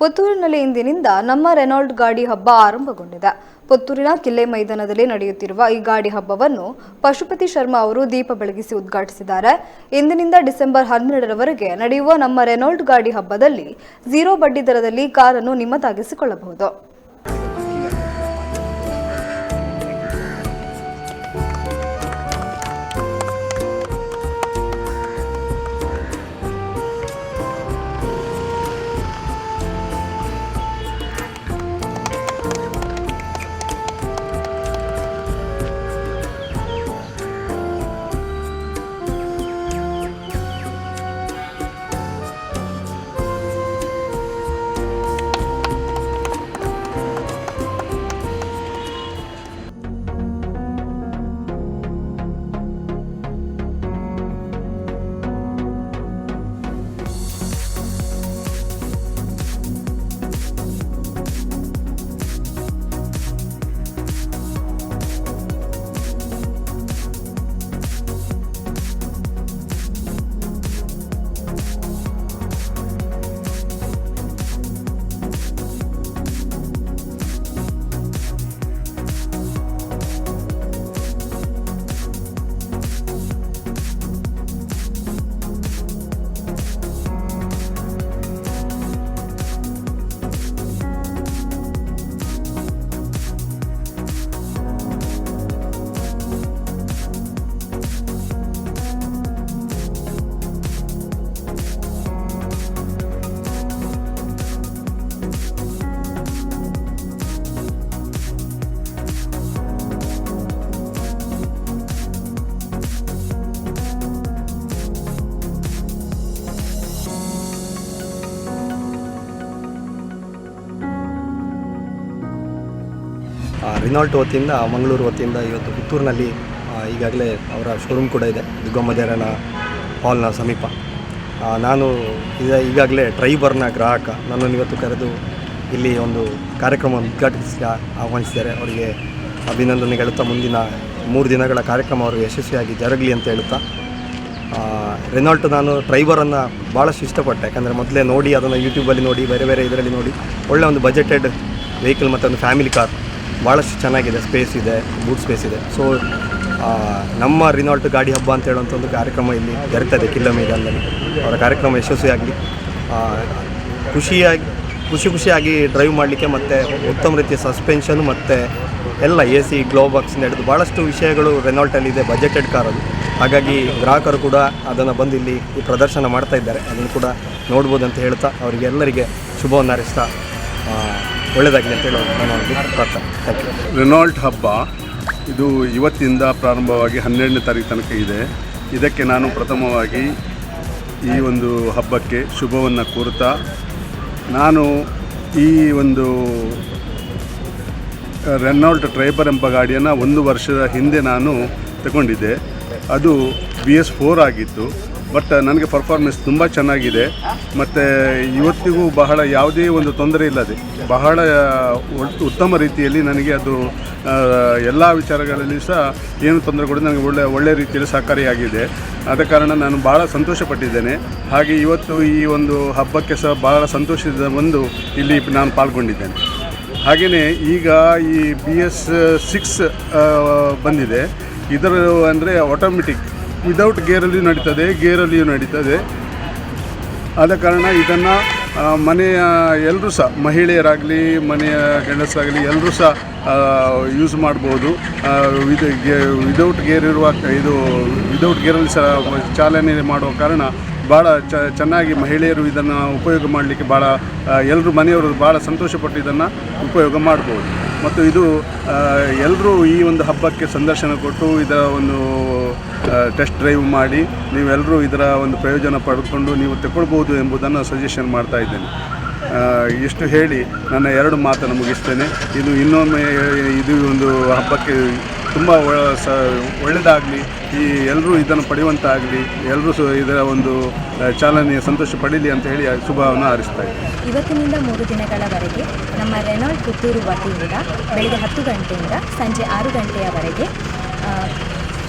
ಪುತ್ತೂರಿನಲ್ಲಿ ಇಂದಿನಿಂದ ನಮ್ಮ ರೆನಾಲ್ಟ್ ಗಾಡಿ ಹಬ್ಬ ಆರಂಭಗೊಂಡಿದೆ. ಪುತ್ತೂರಿನ ಕಿಲ್ಲೆ ಮೈದಾನದಲ್ಲಿ ನಡೆಯುತ್ತಿರುವ ಈ ಗಾಡಿ ಹಬ್ಬವನ್ನು ಪಶುಪತಿ ಶರ್ಮಾ ಅವರು ದೀಪ ಬೆಳಗಿಸಿ ಉದ್ಘಾಟಿಸಿದ್ದಾರೆ. ಇಂದಿನಿಂದ ಡಿಸೆಂಬರ್ 12ರವರೆಗೆ ನಡೆಯುವ ನಮ್ಮ ರೆನಾಲ್ಟ್ ಗಾಡಿ ಹಬ್ಬದಲ್ಲಿ 0 ಬಡ್ಡಿ ದರದಲ್ಲಿ ಕಾರನ್ನು ನಿಮ್ಮದಾಗಿಸಿಕೊಳ್ಳಬಹುದು. ರಿನಾಲ್ಟ್ ವತಿಯಿಂದ ಮಂಗಳೂರು ವತಿಯಿಂದ ಇವತ್ತು ಪುತ್ತೂರಿನಲ್ಲಿ ಈಗಾಗಲೇ ಅವರ ಶೋರೂಮ್ ಕೂಡ ಇದೆ, ದುಗ್ಗಮ್ಮದೇರನ ಹಾಲ್ನ ಸಮೀಪ. ನಾನು ಈಗಾಗಲೇ ಡ್ರೈವರ್ನ ಗ್ರಾಹಕ. ನನ್ನನ್ನು ಇವತ್ತು ಕರೆದು ಇಲ್ಲಿ ಒಂದು ಕಾರ್ಯಕ್ರಮ ಉದ್ಘಾಟಿಸಿ ಆಹ್ವಾನಿಸಿದ್ದಾರೆ. ಅವರಿಗೆ ಅಭಿನಂದನೆ ಹೇಳುತ್ತಾ ಮುಂದಿನ 3 ದಿನಗಳ ಕಾರ್ಯಕ್ರಮ ಅವರು ಯಶಸ್ವಿಯಾಗಿ ಜರಗಲಿ ಅಂತ ಹೇಳುತ್ತಾ, ರೆನಾಲ್ಟ್ ನಾನು ಡ್ರೈವರನ್ನು ಭಾಳಷ್ಟು ಇಷ್ಟಪಟ್ಟೆ. ಯಾಕಂದರೆ ಮೊದಲೇ ನೋಡಿ ಅದನ್ನು ಯೂಟ್ಯೂಬಲ್ಲಿ ನೋಡಿ ಬೇರೆ ಇದರಲ್ಲಿ ನೋಡಿ ಒಳ್ಳೆಯ ಒಂದು ಬಜೆಟೆಡ್ ವೆಹಿಕಲ್ ಮತ್ತು ಒಂದು ಫ್ಯಾಮಿಲಿ ಕಾರ್ ಭಾಳಷ್ಟು ಚೆನ್ನಾಗಿದೆ, ಸ್ಪೇಸ್ ಇದೆ, ಬೂಟ್ ಸ್ಪೇಸ್ ಇದೆ. ಸೊ ನಮ್ಮ ರಿನಾಲ್ಟ್ ಗಾಡಿ ಹಬ್ಬ ಅಂತ ಹೇಳುವಂಥ ಒಂದು ಕಾರ್ಯಕ್ರಮ ಇಲ್ಲಿ ಜరుగుತ್ತದೆ ಕಿಲ್ಲೆ ಮೈದಾನದಲ್ಲಿ. ಅವರ ಕಾರ್ಯಕ್ರಮ ಯಶಸ್ವಿಯಾಗಲಿ, ಖುಷಿಯಾಗಿ ಡ್ರೈವ್ ಮಾಡಲಿಕ್ಕೆ ಮತ್ತು ಉತ್ತಮ ರೀತಿಯ ಸಸ್ಪೆನ್ಷನು ಮತ್ತು ಎಲ್ಲ AC ಗ್ಲೋಬಾಕ್ಸ್ ನಡೆದು ಭಾಳಷ್ಟು ವಿಷಯಗಳು ರೆನಾಲ್ಟಲ್ಲಿದೆ, ಬಜೆಟೆಡ್ ಕಾರದು. ಹಾಗಾಗಿ ಗ್ರಾಹಕರು ಕೂಡ ಅದನ್ನು ಬಂದು ಇಲ್ಲಿ ಈ ಪ್ರದರ್ಶನ ಮಾಡ್ತಾ ಇದ್ದಾರೆ. ಅದನ್ನು ಕೂಡ ನೋಡ್ಬೋದು ಅಂತ ಹೇಳ್ತಾ ಅವರಿಗೆ ಎಲ್ಲರಿಗೆ ಶುಭವನ್ನು ಹಾರೈಸ್ತಾ ಒಳ್ಳೆಯದಾಗಲಿ ಅಂತ ಹೇಳೋದು ನಾನು ಪ್ರಾರ್ಥನೆ. Thank you. ರೆನಾಲ್ಟ್ ಹಬ್ಬ ಇದು ಇವತ್ತಿಂದ ಪ್ರಾರಂಭವಾಗಿ 12ನೇ ತಾರೀಕು ತನಕ ಇದೆ. ಇದಕ್ಕೆ ನಾನು ಪ್ರಥಮವಾಗಿ ಈ ಒಂದು ಹಬ್ಬಕ್ಕೆ ಶುಭವನ್ನು ಕೋರುತ್ತಾ, ನಾನು ಈ ಒಂದು ರೆನಾಲ್ಟ್ ಟ್ರೈಬರ್ ಎಂಬ ಗಾಡಿಯನ್ನು 1 ವರ್ಷದ ಹಿಂದೆ ನಾನು ತಗೊಂಡಿದ್ದೆ. ಅದು BS4 ಆಗಿತ್ತು. ಬಟ್ ನನಗೆ ಪರ್ಫಾರ್ಮೆನ್ಸ್ ತುಂಬ ಚೆನ್ನಾಗಿದೆ ಮತ್ತು ಇವತ್ತಿಗೂ ಬಹಳ ಯಾವುದೇ ಒಂದು ತೊಂದರೆ ಇಲ್ಲದೆ ಬಹಳ ಉತ್ತಮ ರೀತಿಯಲ್ಲಿ ನನಗೆ ಅದು ಎಲ್ಲ ವಿಚಾರಗಳಲ್ಲಿ ಸಹ ಏನು ತೊಂದರೆ ಕೂಡ ನನಗೆ ಒಳ್ಳೆಯ ರೀತಿಯಲ್ಲಿ ಸಹಕಾರಿಯಾಗಿದೆ. ಆದ ಕಾರಣ ನಾನು ಭಾಳ ಸಂತೋಷಪಟ್ಟಿದ್ದೇನೆ. ಹಾಗೆ ಇವತ್ತು ಈ ಒಂದು ಹಬ್ಬಕ್ಕೆ ಸಹ ಭಾಳ ಸಂತೋಷದಿಂದ ಬಂದು ಇಲ್ಲಿ ನಾನು ಪಾಲ್ಗೊಂಡಿದ್ದೇನೆ. ಹಾಗೆಯೇ ಈಗ ಈ BS6 ಬಂದಿದೆ. ಇದರ ಅಂದರೆ ಆಟೋಮೆಟಿಕ್, ವಿದೌಟ್ ಗೇರಲ್ಲಿಯೂ ನಡೀತದೆ, ಗೇರಲ್ಲಿಯೂ ನಡೀತದೆ. ಆದ ಕಾರಣ ಇದನ್ನು ಮನೆಯ ಎಲ್ಲರೂ ಸಹ, ಮಹಿಳೆಯರಾಗಲಿ ಮನೆಯ ಗಂಡಸರಾಗಲಿ ಎಲ್ಲರೂ ಸಹ ಯೂಸ್ ಮಾಡ್ಬೋದು. ವಿದೌಟ್ ಗೇರ್ ಇರುವ ವಿದೌಟ್ ಗೇರಲ್ಲಿ ಸಹ ಚಾಲನೆ ಮಾಡುವ ಕಾರಣ ಭಾಳ ಚೆನ್ನಾಗಿ ಮಹಿಳೆಯರು ಇದನ್ನು ಉಪಯೋಗ ಮಾಡಲಿಕ್ಕೆ ಎಲ್ಲರೂ ಮನೆಯವರು ಭಾಳ ಸಂತೋಷಪಟ್ಟು ಇದನ್ನು ಉಪಯೋಗ ಮಾಡ್ಬೋದು. ಮತ್ತು ಇದು ಎಲ್ಲರೂ ಈ ಒಂದು ಹಬ್ಬಕ್ಕೆ ಸಂದರ್ಶನ ಕೊಟ್ಟು ಇದರ ಒಂದು ಟೆಸ್ಟ್ ಡ್ರೈವ್ ಮಾಡಿ ನೀವೆಲ್ಲರೂ ಇದರ ಒಂದು ಪ್ರಯೋಜನ ಪಡೆದುಕೊಂಡು ನೀವು ತಗೊಳ್ಬೋದು ಎಂಬುದನ್ನು ಸಜೆಷನ್ ಮಾಡ್ತಾ ಇದ್ದೇನೆ. ಇಷ್ಟು ಹೇಳಿ ನನ್ನ 2 ಮಾತನ್ನು ಮುಗಿಸ್ತೇನೆ. ಇದು ಇನ್ನೊಮ್ಮೆ ಇದು ಒಂದು ಹಬ್ಬಕ್ಕೆ ತುಂಬ ಒಳ್ಳೆಯದಾಗಲಿ, ಈ ಎಲ್ಲರೂ ಇದನ್ನು ಪಡೆಯುವಂತಾಗಲಿ, ಎಲ್ಲರೂ ಇದರ ಒಂದು ಚಾಲನೆಯ ಸಂತೋಷ ಪಡೀಲಿ ಅಂತ ಹೇಳಿ ಶುಭವನ್ನು ಹಾರೈಸ್ತಾ ಇದ್ದೀನಿ. ಇವತ್ತಿನಿಂದ 3 ದಿನಗಳವರೆಗೆ ನಮ್ಮ ರೆನಾಲ್ಟ್ ಪುತ್ತೂರು ವತಿಯಿಂದ ಬೆಳಗ್ಗೆ 10 ಗಂಟೆಯಿಂದ ಸಂಜೆ 6 ಗಂಟೆಯವರೆಗೆ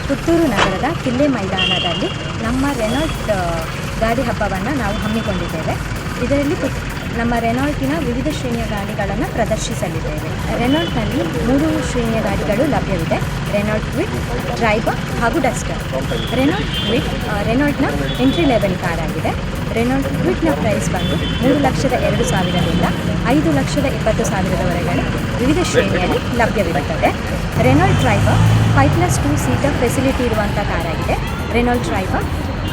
ಪುತ್ತೂರು ನಗರದ ಕಿಲ್ಲೆ ಮೈದಾನದಲ್ಲಿ ನಮ್ಮ ರೆನಾಲ್ಟ್ ಗಾಡಿ ಹಬ್ಬವನ್ನು ನಾವು ಹಮ್ಮಿಕೊಂಡಿದ್ದೇವೆ. ಇದರಲ್ಲಿ ನಮ್ಮ ರೆನಾಲ್ಟಿನ ವಿವಿಧ ಶ್ರೇಣಿಯ ಗಾಡಿಗಳನ್ನು ಪ್ರದರ್ಶಿಸಲಿದ್ದೇವೆ. ರೆನಾಲ್ಟ್ನಲ್ಲಿ 3 ಶ್ರೇಣಿಯ ಗಾಡಿಗಳು ಲಭ್ಯವಿದೆ: ರೆನಾಲ್ಟ್ ಕ್ವಿಡ್, ಟ್ರೈಬರ್ ಹಾಗೂ ಡಸ್ಟರ್. ರೆನಾಲ್ಟ್ ಕ್ವಿಡ್ ರೆನಾಲ್ಟ್ನ ಎಂಟ್ರಿ ಲೆವೆಲ್ ಕಾರ್ ಆಗಿದೆ. ರೆನಾಲ್ಟ್ ಕ್ವಿಡ್ನ ಪ್ರೈಸ್ ಬಂದು 3,02,000ದಿಂದ 5,20,000ವರೆಗೆ ವಿವಿಧ ಶ್ರೇಣಿಯಲ್ಲಿ ಲಭ್ಯವಿರುತ್ತದೆ. ರೆನಾಲ್ಟ್ ಟ್ರೈಬರ್ 5+2 ಸೀಟರ್ ಫೆಸಿಲಿಟಿ ಇರುವಂಥ ಕಾರಾಗಿದೆ. ರೆನಾಲ್ಟ್ ಟ್ರೈಬರ್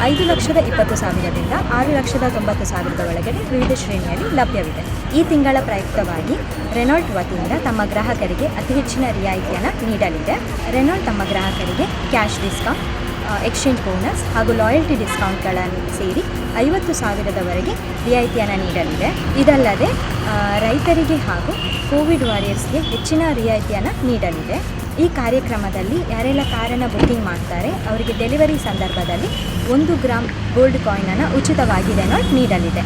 5,20,000ದಿಂದ 6,90,000 ವಿವಿಧ ಶ್ರೇಣಿಯಲ್ಲಿ ಲಭ್ಯವಿದೆ. ಈ ತಿಂಗಳ ಪ್ರಯುಕ್ತವಾಗಿ ರೆನಾಲ್ಟ್ ವತಿಯಿಂದ ತಮ್ಮ ಗ್ರಾಹಕರಿಗೆ ಅತಿ ಹೆಚ್ಚಿನ ರಿಯಾಯಿತಿಯನ್ನು ನೀಡಲಿದೆ. ರೆನಾಲ್ಟ್ ತಮ್ಮ ಗ್ರಾಹಕರಿಗೆ ಕ್ಯಾಶ್ ಡಿಸ್ಕೌಂಟ್, ಎಕ್ಸ್ಚೇಂಜ್ ಬೋನಸ್ ಹಾಗೂ ಲಾಯಲ್ಟಿ ಡಿಸ್ಕೌಂಟ್ಗಳನ್ನು ಸೇರಿ 50,000ವರೆಗೆ ರಿಯಾಯಿತಿಯನ್ನು ನೀಡಲಿದೆ. ಇದಲ್ಲದೆ ರೈತರಿಗೆ ಹಾಗೂ ಕೋವಿಡ್ ವಾರಿಯರ್ಸ್ಗೆ ಹೆಚ್ಚಿನ ರಿಯಾಯಿತಿಯನ್ನು ನೀಡಲಿದೆ. ಈ ಕಾರ್ಯಕ್ರಮದಲ್ಲಿ ಯಾರೆಲ್ಲ ಕಾರನ್ನು ಬುಕ್ಕಿಂಗ್ ಮಾಡ್ತಾರೆ ಅವರಿಗೆ ಡೆಲಿವರಿ ಸಂದರ್ಭದಲ್ಲಿ 1 ಗ್ರಾಮ್ ಗೋಲ್ಡ್ ಕಾಯಿನನ್ನು ಉಚಿತವಾಗಿ ರೆನಾಲ್ಟ್ ನೀಡಲಿದೆ.